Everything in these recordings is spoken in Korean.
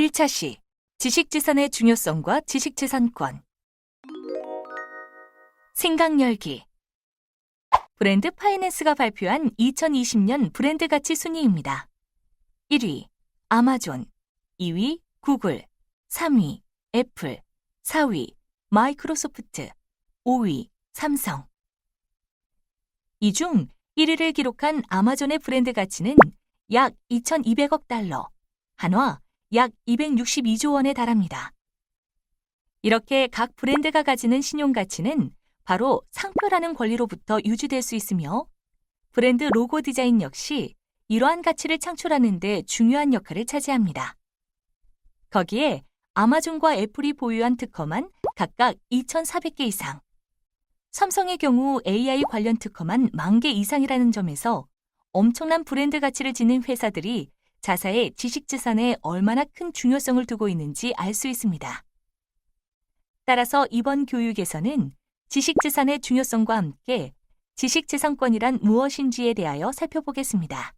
1차 시 지식재산의 중요성과 지식재산권. 생각열기. 브랜드 파이낸스가 발표한 2020년 브랜드 가치 순위입니다. 1위 아마존, 2위 구글, 3위 애플, 4위 마이크로소프트, 5위 삼성. 이 중 1위를 기록한 아마존의 브랜드 가치는 약 2,200억 달러, 한화 약 262조 원에 달합니다. 이렇게 각 브랜드가 가지는 신용가치는 바로 상표라는 권리로부터 유지될 수 있으며, 브랜드 로고 디자인 역시 이러한 가치를 창출하는 데 중요한 역할을 차지합니다. 거기에 아마존과 애플이 보유한 특허만 각각 2,400개 이상, 삼성의 경우 AI 관련 특허만 10,000개 이상이라는 점에서 엄청난 브랜드 가치를 지닌 회사들이 자사의 지식재산에 얼마나 큰 중요성을 두고 있는지 알 수 있습니다. 따라서 이번 교육에서는 지식재산의 중요성과 함께 지식재산권이란 무엇인지에 대하여 살펴보겠습니다.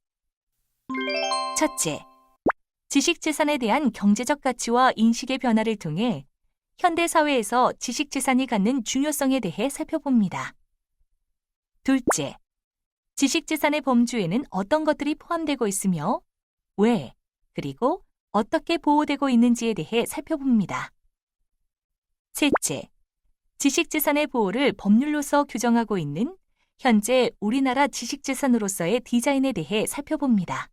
첫째, 지식재산에 대한 경제적 가치와 인식의 변화를 통해 현대사회에서 지식재산이 갖는 중요성에 대해 살펴봅니다. 둘째, 지식재산의 범주에는 어떤 것들이 포함되고 있으며 왜, 그리고 어떻게 보호되고 있는지에 대해 살펴봅니다. 셋째, 지식재산의 보호를 법률로서 규정하고 있는 현재 우리나라 지식재산으로서의 디자인에 대해 살펴봅니다.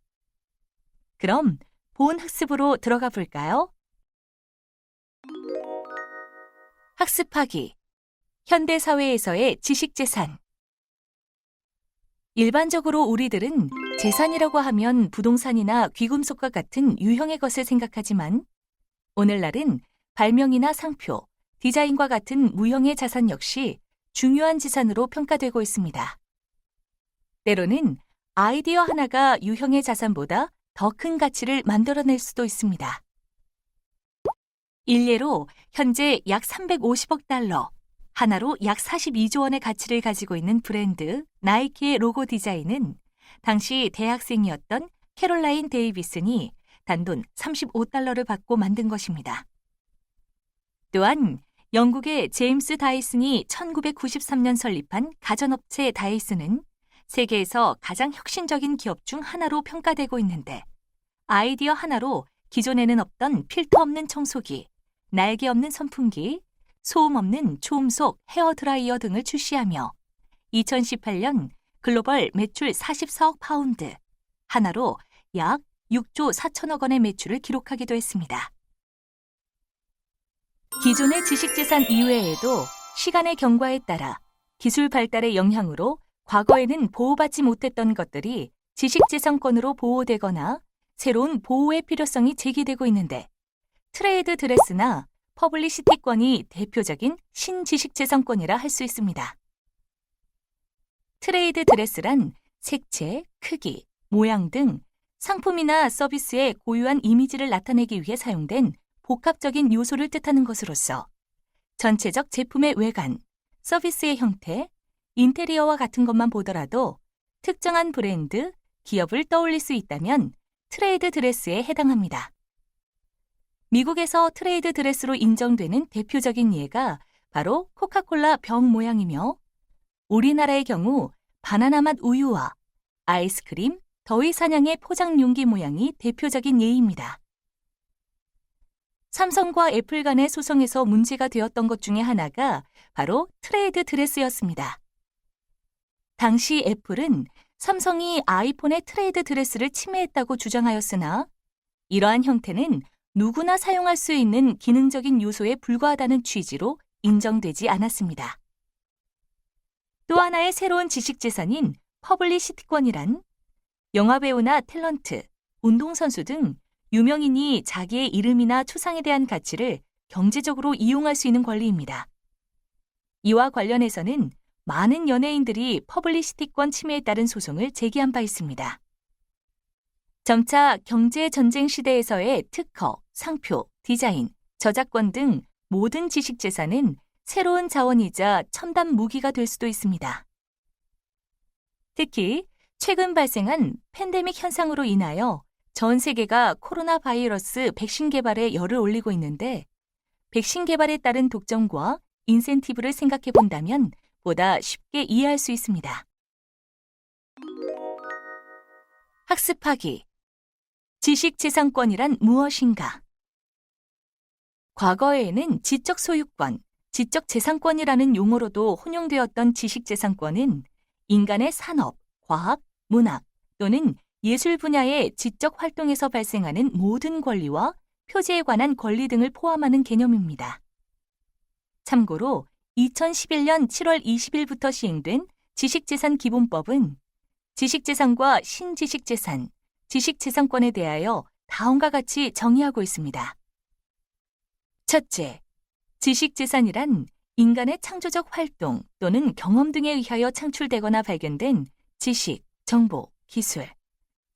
그럼 본 학습으로 들어가 볼까요? 학습하기. 현대사회에서의 지식재산. 일반적으로 우리들은 재산이라고 하면 부동산이나 귀금속과 같은 유형의 것을 생각하지만, 오늘날은 발명이나 상표, 디자인과 같은 무형의 자산 역시 중요한 지산으로 평가되고 있습니다. 때로는 아이디어 하나가 유형의 자산보다 더 큰 가치를 만들어낼 수도 있습니다. 일례로 현재 약 350억 달러, 하나로 약 42조 원의 가치를 가지고 있는 브랜드 나이키의 로고 디자인은 당시 대학생이었던 캐롤라인 데이비슨이 단돈 35달러를 받고 만든 것입니다. 또한 영국의 제임스 다이슨이 1993년 설립한 가전업체 다이슨은 세계에서 가장 혁신적인 기업 중 하나로 평가되고 있는데, 아이디어 하나로 기존에는 없던 필터 없는 청소기, 날개 없는 선풍기, 소음 없는 초음속 헤어드라이어 등을 출시하며 2018년 글로벌 매출 44억 파운드, 하나로 약 6조 4천억 원의 매출을 기록하기도 했습니다. 기존의 지식재산 이외에도 시간의 경과에 따라 기술 발달의 영향으로 과거에는 보호받지 못했던 것들이 지식재산권으로 보호되거나 새로운 보호의 필요성이 제기되고 있는데, 트레이드 드레스나 퍼블리시티권이 대표적인 신지식재산권이라 할 수 있습니다. 트레이드 드레스란 색채, 크기, 모양 등 상품이나 서비스의 고유한 이미지를 나타내기 위해 사용된 복합적인 요소를 뜻하는 것으로서 전체적 제품의 외관, 서비스의 형태, 인테리어와 같은 것만 보더라도 특정한 브랜드, 기업을 떠올릴 수 있다면 트레이드 드레스에 해당합니다. 미국에서 트레이드 드레스로 인정되는 대표적인 예가 바로 코카콜라 병 모양이며, 우리나라의 경우 바나나 맛 우유와 아이스크림, 더위 사냥의 포장 용기 모양이 대표적인 예입니다. 삼성과 애플 간의 소송에서 문제가 되었던 것 중에 하나가 바로 트레이드 드레스였습니다. 당시 애플은 삼성이 아이폰의 트레이드 드레스를 침해했다고 주장하였으나, 이러한 형태는 누구나 사용할 수 있는 기능적인 요소에 불과하다는 취지로 인정되지 않았습니다. 또 하나의 새로운 지식재산인 퍼블리시티권이란 영화배우나 탤런트, 운동선수 등 유명인이 자기의 이름이나 초상에 대한 가치를 경제적으로 이용할 수 있는 권리입니다. 이와 관련해서는 많은 연예인들이 퍼블리시티권 침해에 따른 소송을 제기한 바 있습니다. 점차 경제전쟁 시대에서의 특허, 상표, 디자인, 저작권 등 모든 지식재산은 새로운 자원이자 첨단 무기가 될 수도 있습니다. 특히 최근 발생한 팬데믹 현상으로 인하여 전 세계가 코로나 바이러스 백신 개발에 열을 올리고 있는데 백신 개발에 따른 독점과 인센티브를 생각해 본다면 보다 쉽게 이해할 수 있습니다. 학습하기. 지식재산권이란 무엇인가? 과거에는 지적 소유권, 지적 재산권이라는 용어로도 혼용되었던 지식재산권은 인간의 산업, 과학, 문학 또는 예술 분야의 지적 활동에서 발생하는 모든 권리와 표지에 관한 권리 등을 포함하는 개념입니다. 참고로 2011년 7월 20일부터 시행된 지식재산기본법은 지식재산과 신지식재산, 지식재산권에 대하여 다음과 같이 정의하고 있습니다. 첫째, 지식재산이란 인간의 창조적 활동 또는 경험 등에 의하여 창출되거나 발견된 지식, 정보, 기술,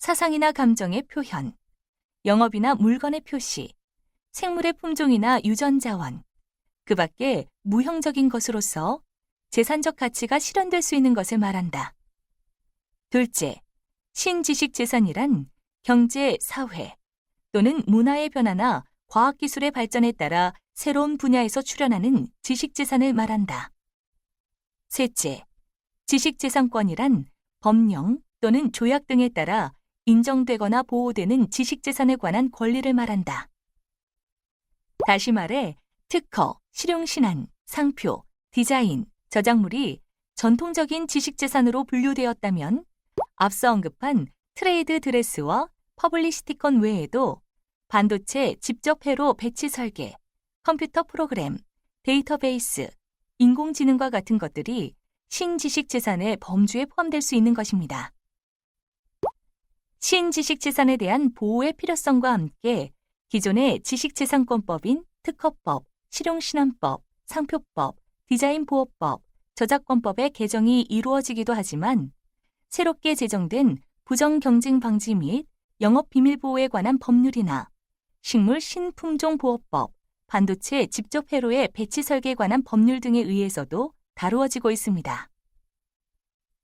사상이나 감정의 표현, 영업이나 물건의 표시, 생물의 품종이나 유전자원, 그 밖에 무형적인 것으로서 재산적 가치가 실현될 수 있는 것을 말한다. 둘째, 신지식재산이란 경제, 사회 또는 문화의 변화나 과학기술의 발전에 따라 새로운 분야에서 출현하는 지식재산을 말한다. 셋째, 지식재산권이란 법령 또는 조약 등에 따라 인정되거나 보호되는 지식재산에 관한 권리를 말한다. 다시 말해 특허, 실용신안, 상표, 디자인, 저작물이 전통적인 지식재산으로 분류되었다면 앞서 언급한 트레이드 드레스와 퍼블리시티권 외에도 반도체 직접 회로 배치 설계, 컴퓨터 프로그램, 데이터베이스, 인공지능과 같은 것들이 신지식재산의 범주에 포함될 수 있는 것입니다. 신지식재산에 대한 보호의 필요성과 함께 기존의 지식재산권법인 특허법, 실용신안법, 상표법, 디자인보호법, 저작권법의 개정이 이루어지기도 하지만 새롭게 제정된 부정경쟁방지 및 영업비밀보호에 관한 법률이나 식물 신품종보호법, 반도체 직접 회로의 배치 설계에 관한 법률 등에 의해서도 다루어지고 있습니다.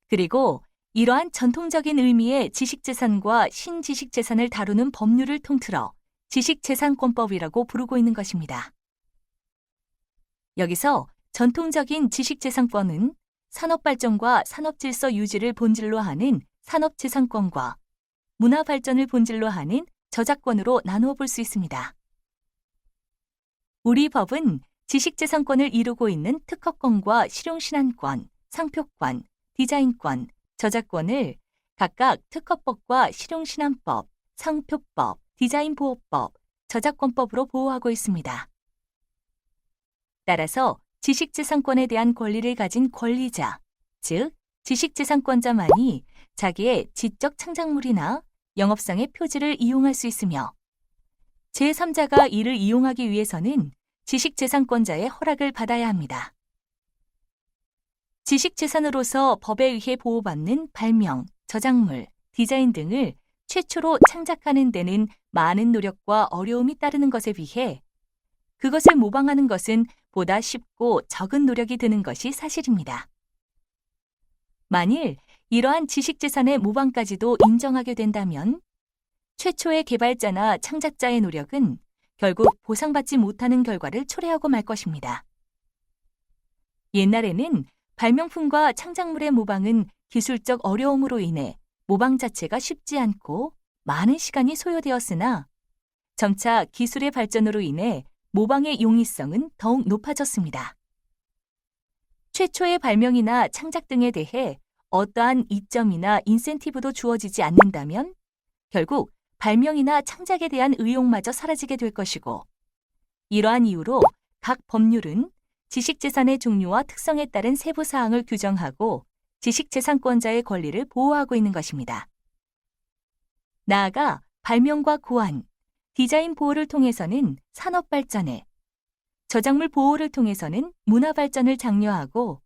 그리고 이러한 전통적인 의미의 지식재산과 신지식재산을 다루는 법률을 통틀어 지식재산권법이라고 부르고 있는 것입니다. 여기서 전통적인 지식재산권은 산업발전과 산업질서 유지를 본질로 하는 산업재산권과 문화발전을 본질로 하는 저작권으로 나누어 볼 수 있습니다. 우리 법은 지식재산권을 이루고 있는 특허권과 실용신안권, 상표권, 디자인권, 저작권을 각각 특허법과 실용신안법, 상표법, 디자인보호법, 저작권법으로 보호하고 있습니다. 따라서 지식재산권에 대한 권리를 가진 권리자, 즉 지식재산권자만이 자기의 지적 창작물이나 영업상의 표지를 이용할 수 있으며 제3자가 이를 이용하기 위해서는 지식재산권자의 허락을 받아야 합니다. 지식재산으로서 법에 의해 보호받는 발명, 저작물, 디자인 등을 최초로 창작하는 데는 많은 노력과 어려움이 따르는 것에 비해 그것을 모방하는 것은 보다 쉽고 적은 노력이 드는 것이 사실입니다. 만일 이러한 지식재산의 모방까지도 인정하게 된다면 최초의 개발자나 창작자의 노력은 결국 보상받지 못하는 결과를 초래하고 말 것입니다. 옛날에는 발명품과 창작물의 모방은 기술적 어려움으로 인해 모방 자체가 쉽지 않고 많은 시간이 소요되었으나 점차 기술의 발전으로 인해 모방의 용이성은 더욱 높아졌습니다. 최초의 발명이나 창작 등에 대해 어떠한 이점이나 인센티브도 주어지지 않는다면 결국 발명이나 창작에 대한 의욕마저 사라지게 될 것이고 이러한 이유로 각 법률은 지식재산의 종류와 특성에 따른 세부 사항을 규정하고 지식재산권자의 권리를 보호하고 있는 것입니다. 나아가 발명과 고안, 디자인 보호를 통해서는 산업 발전에, 저작물 보호를 통해서는 문화 발전을 장려하고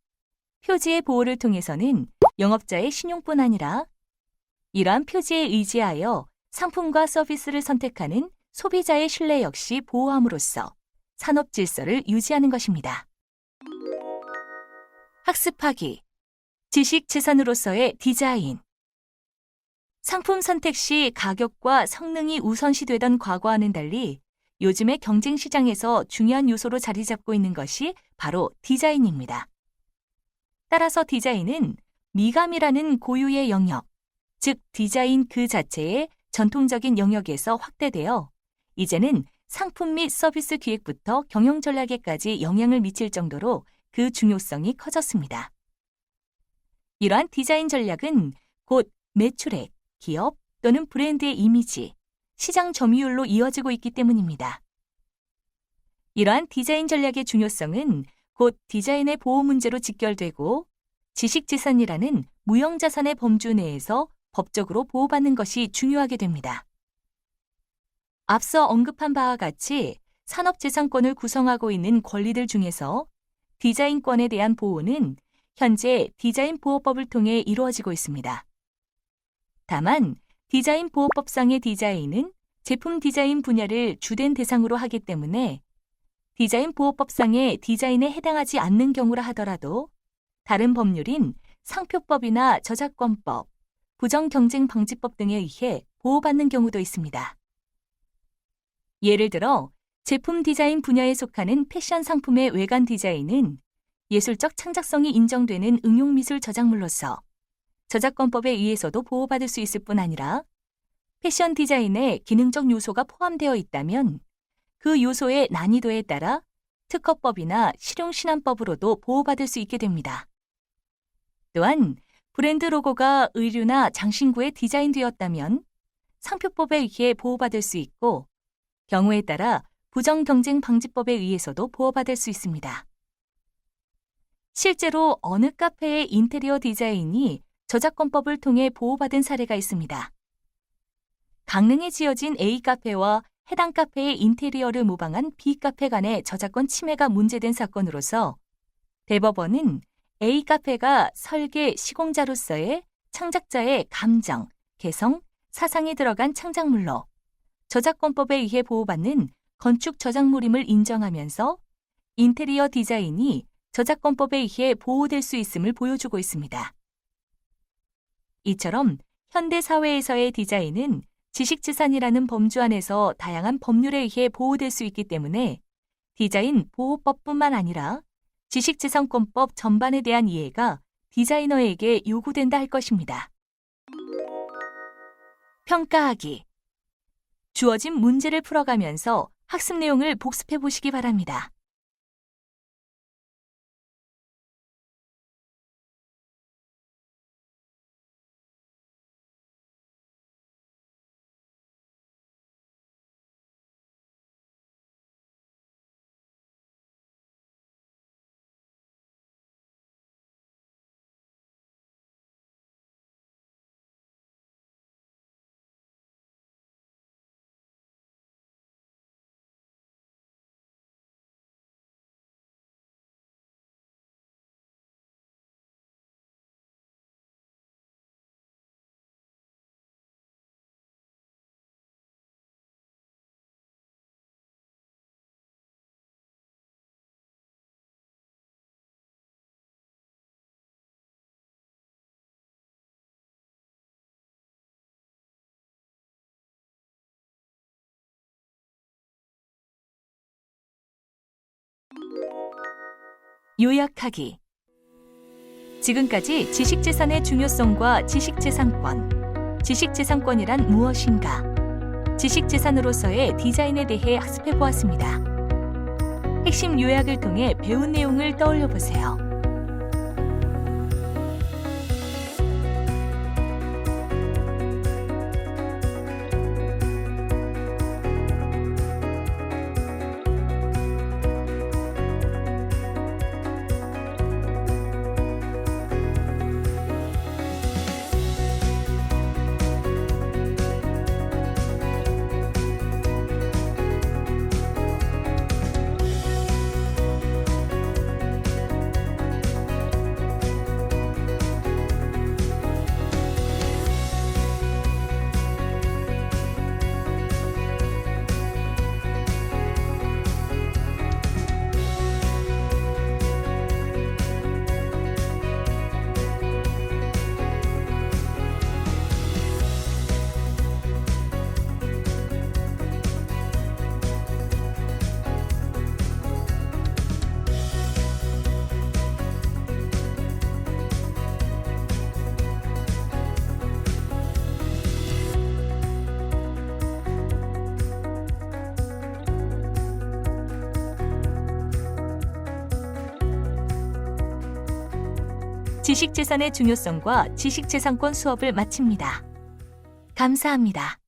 표지의 보호를 통해서는 영업자의 신용뿐 아니라 이러한 표지에 의지하여 상품과 서비스를 선택하는 소비자의 신뢰 역시 보호함으로써 산업 질서를 유지하는 것입니다. 학습하기, 지식재산으로서의 디자인. 상품 선택 시 가격과 성능이 우선시되던 과거와는 달리 요즘의 경쟁 시장에서 중요한 요소로 자리 잡고 있는 것이 바로 디자인입니다. 따라서 디자인은 미감이라는 고유의 영역, 즉 디자인 그 자체의 전통적인 영역에서 확대되어 이제는 상품 및 서비스 기획부터 경영 전략에까지 영향을 미칠 정도로 그 중요성이 커졌습니다. 이러한 디자인 전략은 곧 매출액, 기업 또는 브랜드의 이미지, 시장 점유율로 이어지고 있기 때문입니다. 이러한 디자인 전략의 중요성은 곧 디자인의 보호 문제로 직결되고 지식재산이라는 무형자산의 범주 내에서 법적으로 보호받는 것이 중요하게 됩니다. 앞서 언급한 바와 같이 산업재산권을 구성하고 있는 권리들 중에서 디자인권에 대한 보호는 현재 디자인보호법을 통해 이루어지고 있습니다. 다만 디자인보호법상의 디자인은 제품 디자인 분야를 주된 대상으로 하기 때문에 디자인보호법상의 디자인에 해당하지 않는 경우라 하더라도 다른 법률인 상표법이나 저작권법, 부정경쟁방지법 등에 의해 보호받는 경우도 있습니다. 예를 들어 제품 디자인 분야에 속하는 패션 상품의 외관 디자인은 예술적 창작성이 인정되는 응용미술 저작물로서 저작권법에 의해서도 보호받을 수 있을 뿐 아니라 패션 디자인에 기능적 요소가 포함되어 있다면 그 요소의 난이도에 따라 특허법이나 실용신안법으로도 보호받을 수 있게 됩니다. 또한 브랜드 로고가 의류나 장신구에 디자인되었다면 상표법에 의해 보호받을 수 있고 경우에 따라 부정경쟁방지법에 의해서도 보호받을 수 있습니다. 실제로 어느 카페의 인테리어 디자인이 저작권법을 통해 보호받은 사례가 있습니다. 강릉에 지어진 A 카페와 해당 카페의 인테리어를 모방한 B 카페 간의 저작권 침해가 문제된 사건으로서 대법원은 A 카페가 설계 시공자로서의 창작자의 감정, 개성, 사상이 들어간 창작물로 저작권법에 의해 보호받는 건축 저작물임을 인정하면서 인테리어 디자인이 저작권법에 의해 보호될 수 있음을 보여주고 있습니다. 이처럼 현대 사회에서의 디자인은 지식재산이라는 범주 안에서 다양한 법률에 의해 보호될 수 있기 때문에 디자인 보호법뿐만 아니라 지식재산권법 전반에 대한 이해가 디자이너에게 요구된다 할 것입니다. 평가하기. 주어진 문제를 풀어가면서 학습 내용을 복습해 보시기 바랍니다. 요약하기. 지금까지 지식재산의 중요성과 지식재산권, 지식재산권이란 무엇인가, 지식재산으로서의 디자인에 대해 학습해 보았습니다. 핵심 요약을 통해 배운 내용을 떠올려 보세요. 지식재산의 중요성과 지식재산권 수업을 마칩니다. 감사합니다.